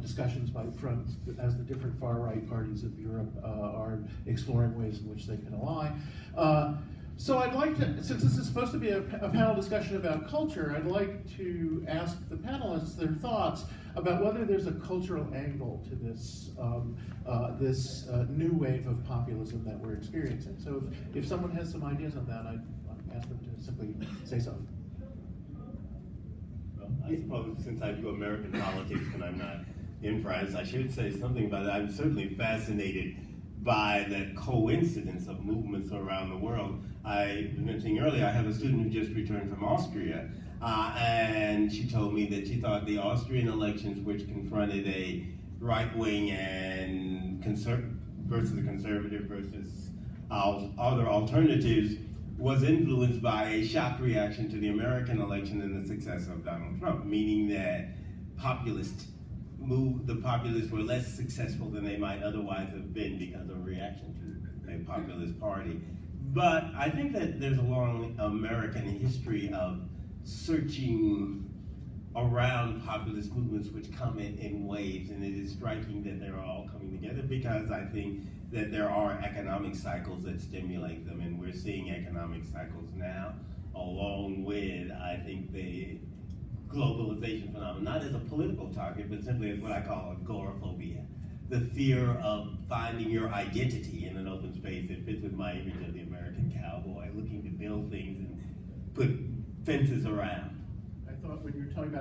discussions as the different far-right parties of Europe are exploring ways in which they can align. So I'd like to, since this is supposed to be a panel discussion about culture, I'd like to ask the panelists their thoughts about whether there's a cultural angle to this new wave of populism that we're experiencing. So if someone has some ideas on that, I'd ask them to simply say so. Well, I suppose since I do American politics and I'm not in France, I should say something about it. I'm certainly fascinated by the coincidence of movements around the world. I was mentioning earlier, I have a student who just returned from Austria, and she told me that she thought the Austrian elections, which confronted a right-wing and versus a conservative versus other alternatives, was influenced by a shock reaction to the American election and the success of Donald Trump, meaning that the populists were less successful than they might otherwise have been because of a reaction to a populist party. But I think that there's a long American history of searching around populist movements which come in waves, and it is striking that they're all coming together because I think that there are economic cycles that stimulate them, and we're seeing economic cycles now, along with, I think, the globalization phenomenon, not as a political target, but simply as what I call agoraphobia, the fear of finding your identity in an open space that fits with my image of the American cowboy, looking to build things and put fences around. I thought when you were talking about